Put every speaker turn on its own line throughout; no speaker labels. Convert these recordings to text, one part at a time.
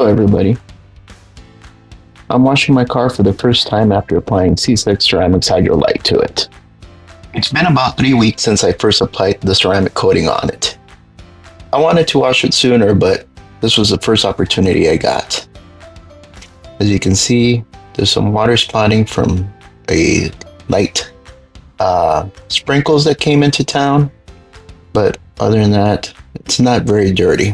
Hello everybody. I'm washing my car for the first time after applying C6 Ceramics Hydro Lite to it. It's been about 3 weeks since I first applied the ceramic coating on it. I wanted to wash it sooner, but this was the first opportunity I got. As you can see, there's some water spotting from a light sprinkles that came into town, but other than that, it's not very dirty.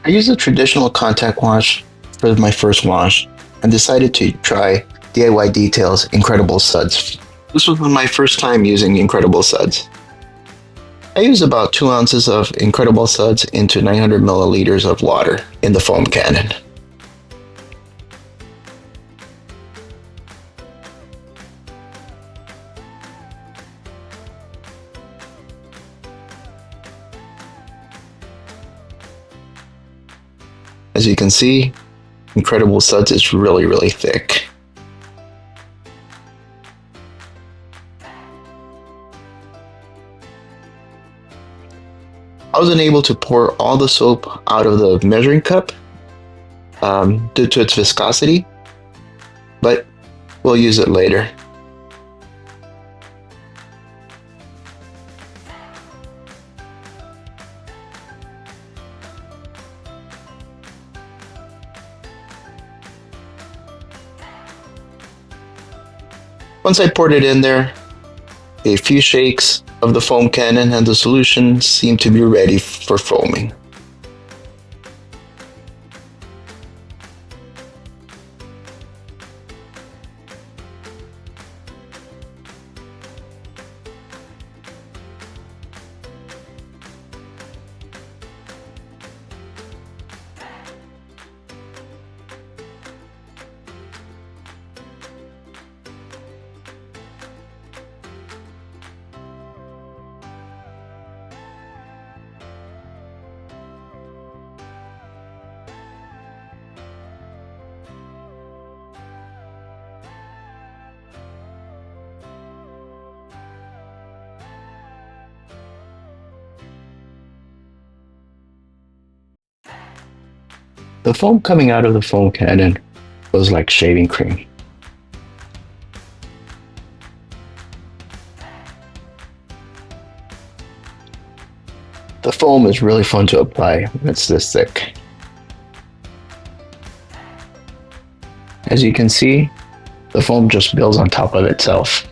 I used a traditional contact wash for my first wash and decided to try DIY Detail's Incredible Suds. This was my first time using Incredible Suds. I used about 2 ounces of Incredible Suds into 900 milliliters of water in the foam cannon. As you can see, Incredible Suds is really thick. I wasn't able to pour all the soap out of the measuring cup due to its viscosity, but we'll use it later. Once I poured it in there, a few shakes of the foam cannon and the solution seemed to be ready for foaming. The foam coming out of the foam cannon was like shaving cream. The foam is really fun to apply when it's this thick. As you can see, the foam just builds on top of itself.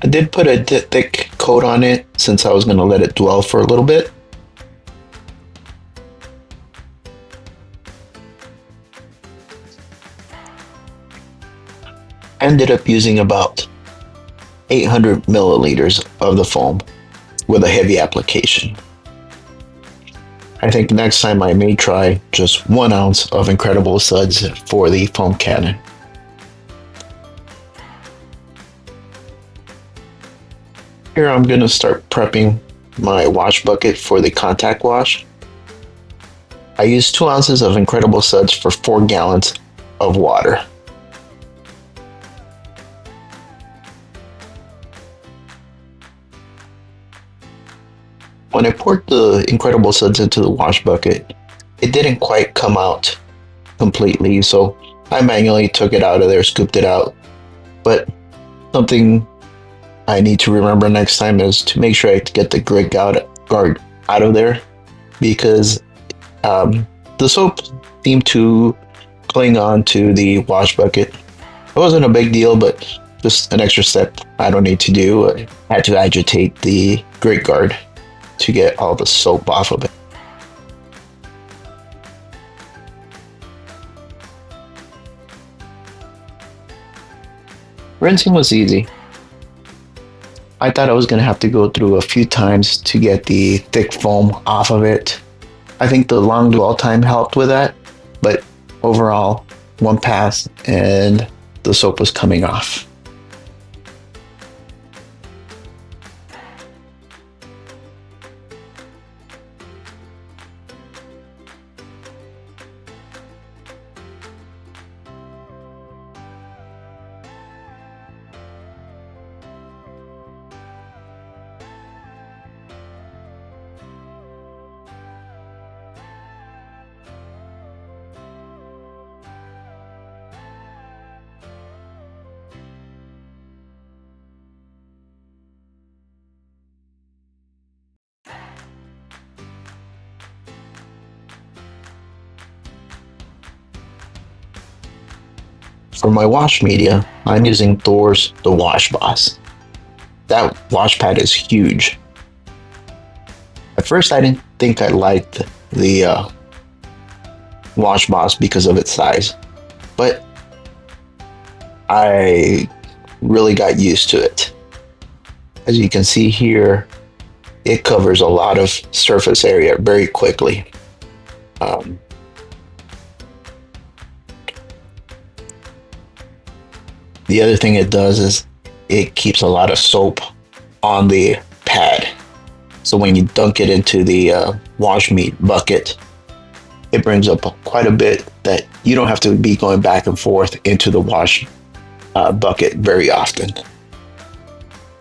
I did put a thick coat on it since I was going to let it dwell for a little bit. I ended up using about 800 milliliters of the foam with a heavy application. I think next time I may try just 1 ounce of Incredible Suds for the foam cannon. Here I'm going to start prepping my wash bucket for the contact wash. I used 2 ounces of Incredible Suds for 4 gallons of water. When I poured the Incredible Suds into the wash bucket, it didn't quite come out completely, so I manually took it out of there, scooped it out. But something I need to remember next time is to make sure I get the grit guard out of there, because the soap seemed to cling on to the wash bucket. It wasn't a big deal, but just an extra step I don't need to do. I had to agitate the grit guard to get all the soap off of it. Rinsing was easy. I thought I was going to have to go through a few times to get the thick foam off of it. I think the long dwell time helped with that, but overall, one pass and the soap was coming off. For my wash media, I'm using THOR's The Wash Boss. That wash pad is huge. At first, I didn't think I liked the Wash Boss because of its size, but I really got used to it. As you can see here, it covers a lot of surface area very quickly. The other thing it does is it keeps a lot of soap on the pad. So when you dunk it into the wash meat bucket, it brings up quite a bit that you don't have to be going back and forth into the wash bucket very often.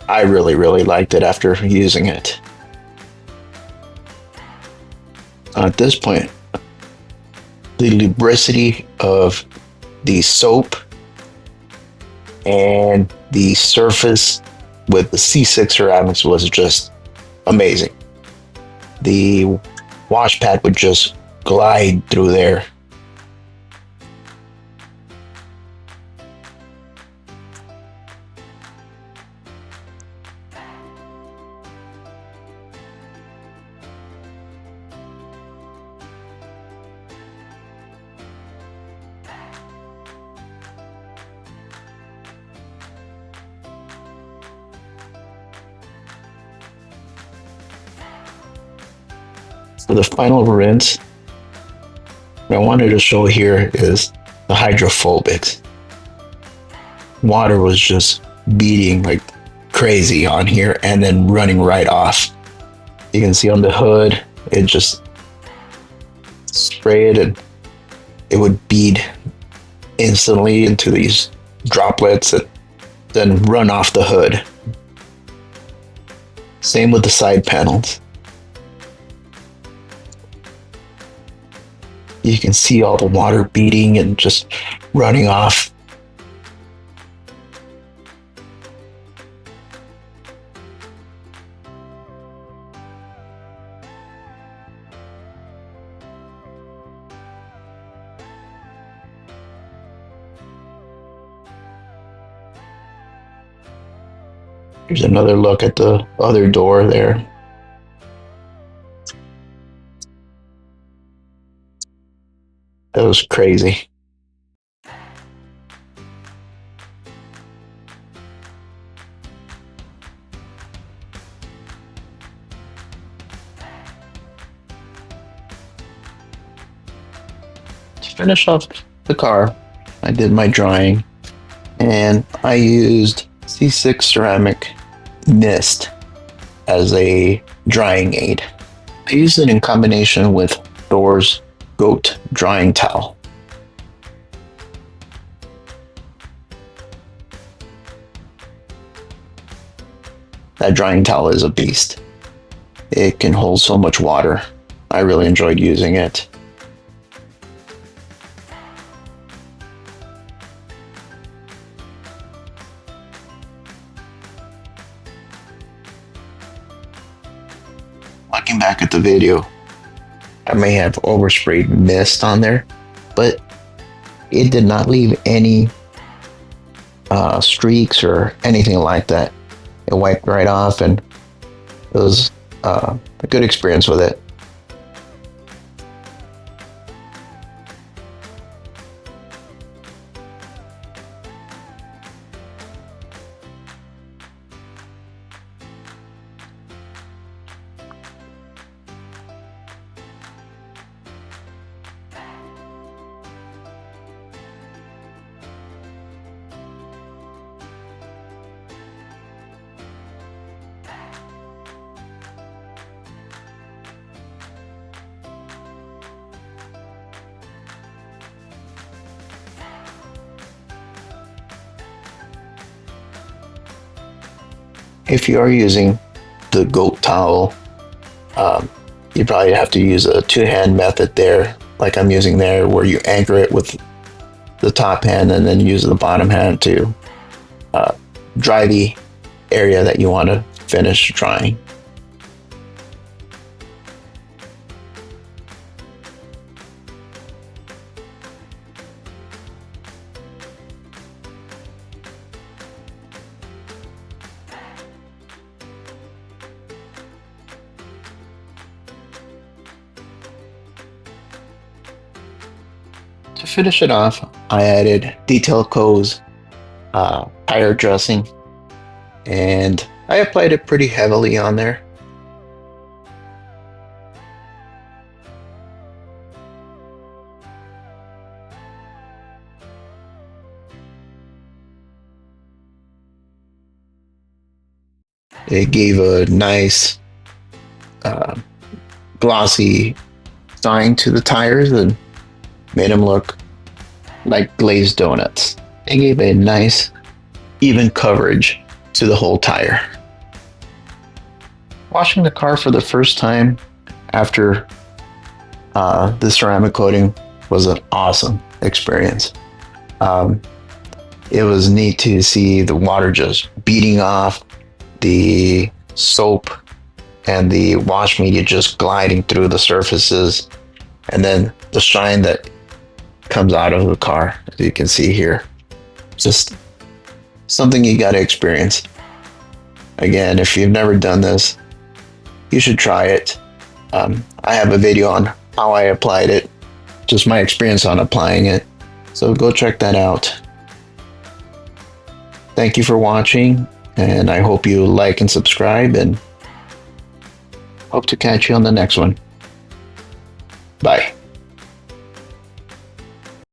I really, really liked it after using it. At this point, the lubricity of the soap and the surface with the C6 Ceramics was just amazing. The wash pad would just glide through there. For the final rinse, what I wanted to show here is the hydrophobics. Water was just beating like crazy on here and then running right off. You can see on the hood, it just sprayed and it would bead instantly into these droplets that then run off the hood. Same with the side panels. You can see all the water beating and just running off. Here's another look at the other door there. That was crazy. To finish off the car, I did my drying and I used C6 Ceramic Mist as a drying aid. I used it in combination with THOR's G.O.A.T drying towel. That drying towel is a beast. It can hold so much water. I really enjoyed using it. Looking back at the video, I may have oversprayed mist on there, but it did not leave any streaks or anything like that. It wiped right off and it was a good experience with it. If you are using the G.O.A.T towel, you probably have to use a two-hand method there, like I'm using there, where you anchor it with the top hand and then use the bottom hand to dry the area that you want to finish drying. To finish it off, I added detail coats, tire dressing, and I applied it pretty heavily on there. It gave a nice uh, glossy shine to the tires and made them look like glazed donuts. It gave a nice even coverage to the whole tire. Washing the car for the first time after the ceramic coating was an awesome experience. It was neat to see the water just beating off the soap and the wash media just gliding through the surfaces, and then the shine that comes out of the car, as you can see here. Just something you got to experience. Again, if you've never done this, you should try it. I have a video on how I applied it, just my experience on applying it. So go check that out. Thank you for watching, and I hope you like and subscribe, and hope to catch you on the next one.